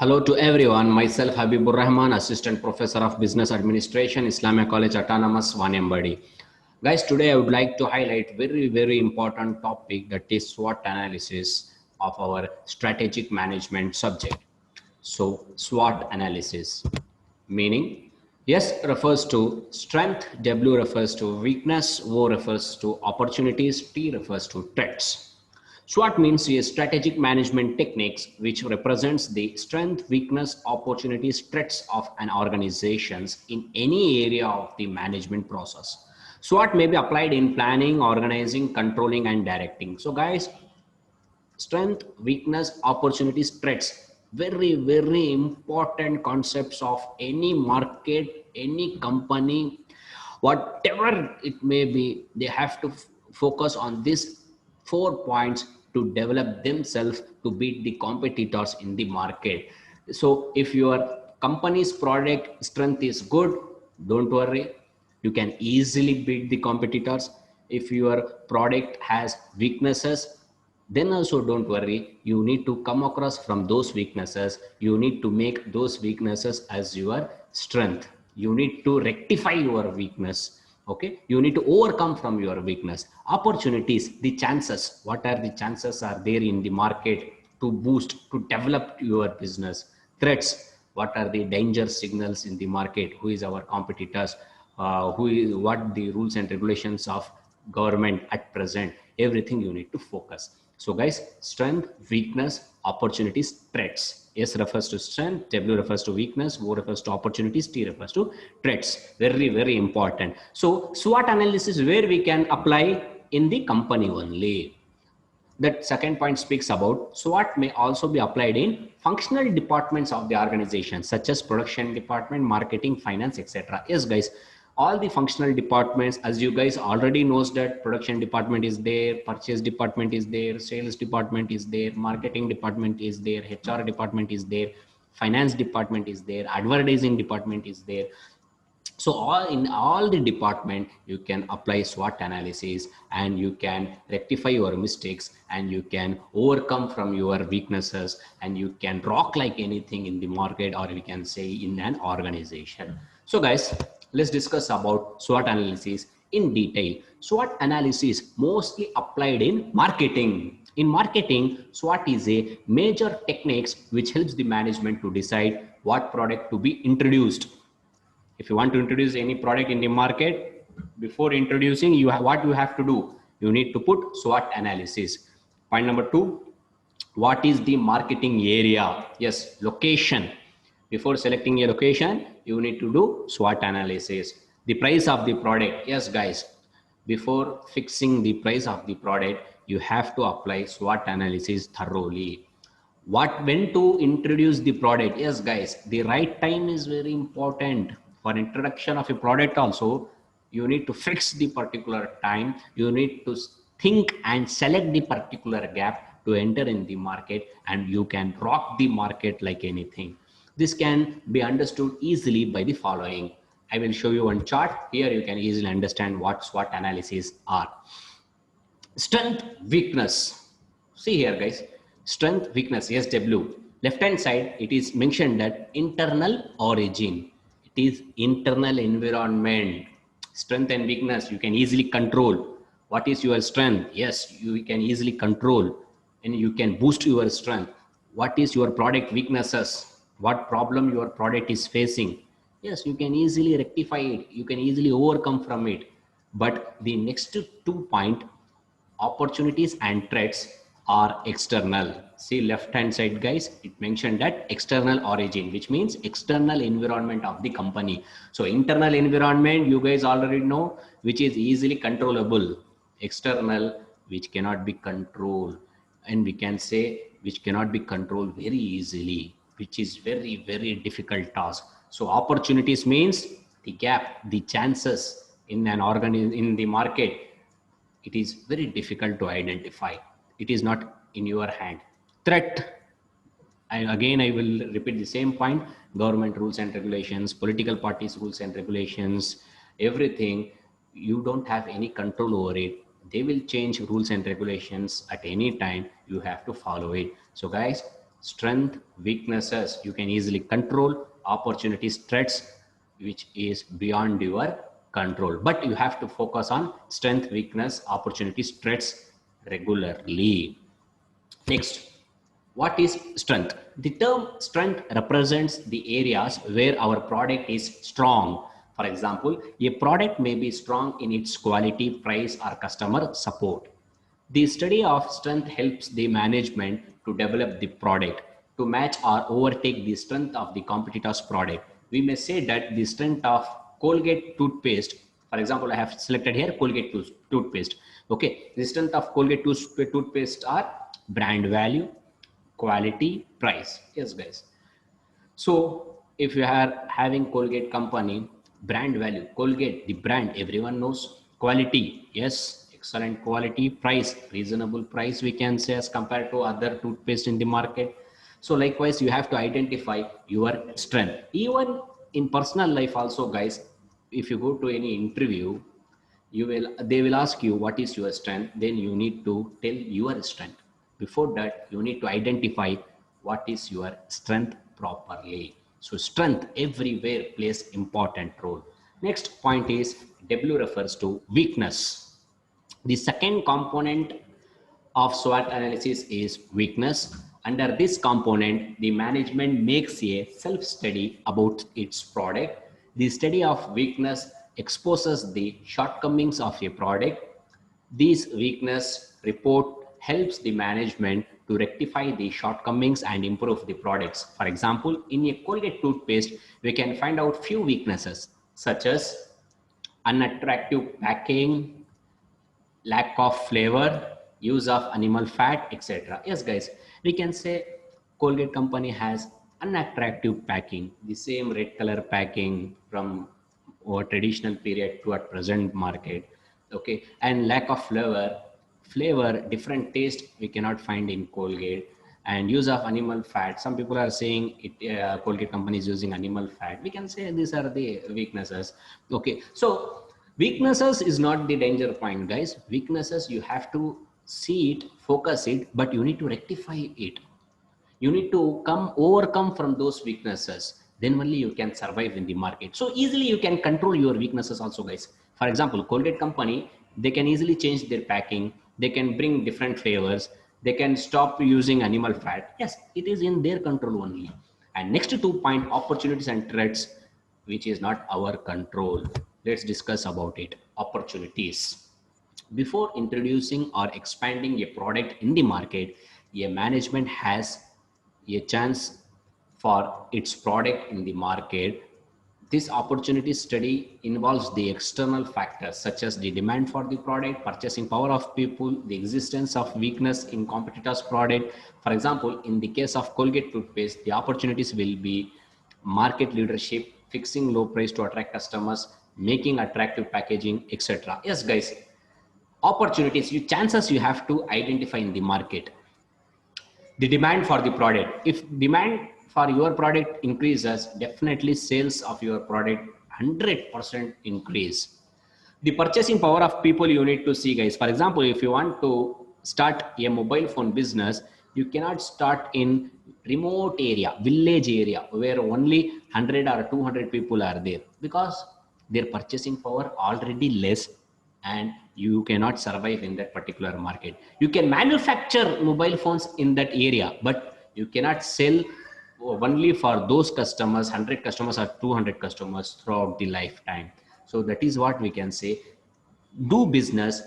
Hello to everyone. Myself Habibur Rahman, Assistant Professor of Business Administration, Islamia College Autonomous, Wanembadi. Guys, today I would like to highlight very important topic, that is SWOT analysis of our strategic management subject. So SWOT analysis, meaning S refers to strength, W refers to weakness, O refers to opportunities, T refers to threats. SWOT means a strategic management techniques which represents the strength, weakness, opportunities, threats of an organizations in any area of the management process. SWOT may be applied in planning, organizing, controlling, and directing. So guys, strength, weakness, opportunities, threats, very important concepts of any market, any company, whatever it may be. They have to focus on these 4 points to develop themselves to beat the competitors in the market. So if your company's product strength is good, don't worry, you can easily beat the competitors. If your product has weaknesses, then also don't worry, you need to come across from those weaknesses. You need to make those weaknesses as your strength. You need to rectify your weakness. Okay, you need to overcome from your weakness. Opportunities, the chances, what are the chances are there in the market to boost, to develop your business. Threats, what are the danger signals in the market, who is our competitors, what the rules and regulations of government at present. Everything you need to focus. So guys, strength, weakness, opportunities, threats. S refers to strength, W refers to weakness, O refers to opportunities, T refers to threats. Very important. So SWOT analysis where we can apply in the company only. That second point speaks about SWOT may also be applied in functional departments of the organization, such as production department, marketing, finance, etc. Yes guys, all the functional departments, as you guys already knows, that production department is there, purchase department is there, sales department is there, marketing department is there, HR department is there, finance department is there, advertising department is there. So in all the department you can apply SWOT analysis, and you can rectify your mistakes, and you can overcome from your weaknesses, and you can rock like anything in the market, or we can say in an organization. So guys, let's discuss about SWOT analysis in detail. SWOT analysis mostly applied in marketing. In marketing, SWOT is a major techniques which helps the management to decide what product to be introduced. If you want to introduce any product in the market, before introducing, what you have to do, you need to put SWOT analysis. Point number 2, what is the marketing area? Yes, location. Before selecting a location, you need to do SWOT analysis. The price of the product. Yes guys, before fixing the price of the product, you have to apply SWOT analysis thoroughly. When to introduce the product? Yes guys, the right time is very important. For introduction of a product also, you need to fix the particular time. You need to think and select the particular gap to enter in the market, and you can rock the market like anything. This can be understood easily by the following. I will show you one chart. Here you can easily understand what SWOT analysis are. Strength, weakness. See here guys, strength, weakness, SW. Left hand side, it is mentioned that internal origin, it is internal environment. Strength and weakness you can easily control. What is your strength? Yes, you can easily control, and you can boost your strength. What is your product weaknesses? What problem your product is facing? Yes, you can easily rectify it, you can easily overcome from it. But the next 2 point, opportunities and threats, are external. See left hand side guys, it mentioned that external origin, which means external environment of the company. So internal environment you guys already know, which is easily controllable. External, which cannot be controlled, and we can say which cannot be controlled very easily, which is very difficult task. So opportunities means the gap, the chances in an in the market, it is very difficult to identify. It is not in your hand. Threat, and again I will repeat the same point. Government rules and regulations, political parties rules and regulations, everything, you don't have any control over it. They will change rules and regulations at any time, you have to follow it. So guys, strength, weaknesses you can easily control, opportunities, threats which is beyond your control. But you have to focus on strength, weakness, opportunities, threats regularly. Next, what is strength? The term strength represents the areas where our product is strong. For example, a product may be strong in its quality, price, or customer support. The study of strength helps the management to develop the product to match or overtake the strength of the competitor's product. We may say that the strength of Colgate toothpaste, for example, I have selected here Colgate toothpaste. Okay, the strength of Colgate toothpaste are brand value, quality, price. Yes, guys. So if you are having Colgate company, brand value, Colgate, the brand everyone knows. Quality, yes, excellent quality. Price, reasonable price we can say as compared to other toothpaste in the market. So likewise, you have to identify your strength. Even in personal life also, guys, if you go to any interview, they will ask you what is your strength, then you need to tell your strength. Before that, you need to identify what is your strength properly. So strength everywhere plays important role. Next point is W refers to weakness. The second component of SWOT analysis is weakness. Under this component, the management makes a self-study about its product. The study of weakness exposes the shortcomings of a product. This weakness report helps the management to rectify the shortcomings and improve the products. For example, in a Colgate toothpaste, we can find out few weaknesses such as unattractive packing, lack of flavor, use of animal fat, etc. Yes, guys, we can say Colgate company has unattractive packing, the same red color packing from our traditional period to at present market. Okay, and lack of flavor, different taste we cannot find in Colgate, and use of animal fat. Some people are saying it, Colgate company is using animal fat. We can say these are the weaknesses. Okay, so weaknesses is not the danger point, guys. Weaknesses you have to see it, focus it, but you need to rectify it. You need to overcome from those weaknesses, then only you can survive in the market. So easily you can control your weaknesses also, guys. For example, Colgate company, they can easily change their packing, they can bring different flavors, they can stop using animal fat. Yes, it is in their control only. And next 2 point, opportunities and threats, which is not our control. Let's discuss about it. Opportunities. Before introducing or expanding a product in the market, a management has a chance for its product in the market. This opportunity study involves the external factors such as the demand for the product, purchasing power of people, the existence of weakness in competitors' product. For example, in the case of Colgate toothpaste, the opportunities will be market leadership, fixing low price to attract customers, making attractive packaging, etc. Yes, guys, opportunities, chances you have to identify in the market. The demand for the product, if demand for your product increases, definitely sales of your product 100% increase. The purchasing power of people you need to see, guys. For example, if you want to start a mobile phone business, you cannot start in remote area, village area where only 100 or 200 people are there, because their purchasing power already less and you cannot survive in that particular market. You can manufacture mobile phones in that area, but you cannot sell only for those customers, 100 customers or 200 customers throughout the lifetime. So that is what we can say. Do business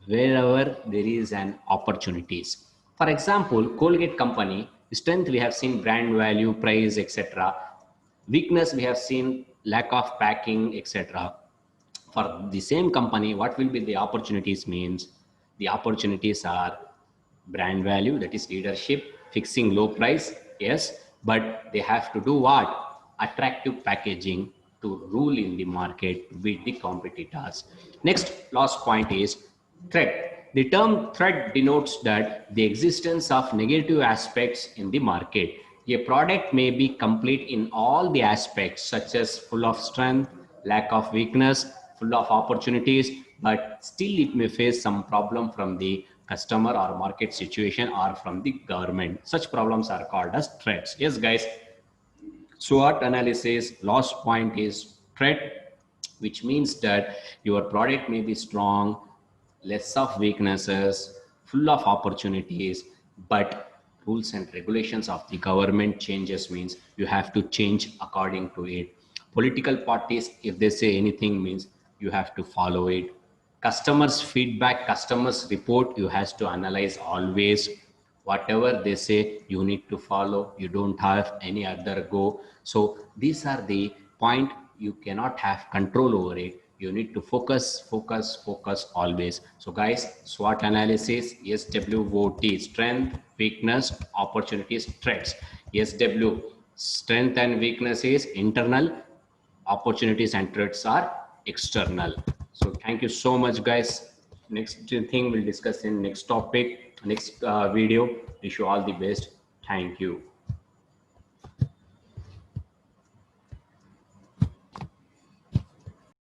wherever there is an opportunities. For example, Colgate company strength, we have seen brand value, price, etc. Weakness, we have seen lack of packing, etc. For the same company, what will be the opportunities means? The opportunities are brand value, that is leadership, fixing low price, yes, but they have to do what? Attractive packaging to rule in the market, to beat the competitors. Next, last point is threat. The term threat denotes that the existence of negative aspects in the market. A product may be complete in all the aspects, such as full of strength, lack of weakness, full of opportunities, but still it may face some problem from the customer or market situation or from the government. Such problems are called as threats. Yes, guys. SWOT analysis, last point is threat, which means that your product may be strong, less of weaknesses, full of opportunities, but rules and regulations of the government changes means you have to change according to it. Political parties, if they say anything, means you have to follow it. Customers feedback, customers report, you has to analyze always. Whatever they say you need to follow, you don't have any other go. So these are the point, you cannot have control over it. You need to focus always. So guys, SWOT analysis, SWOT, strength, weakness, opportunities, threats. SW, strength and weakness is internal, opportunities and threats are external. So thank you so much, guys. Next thing we'll discuss in next topic, next video. Wish you all the best. Thank you.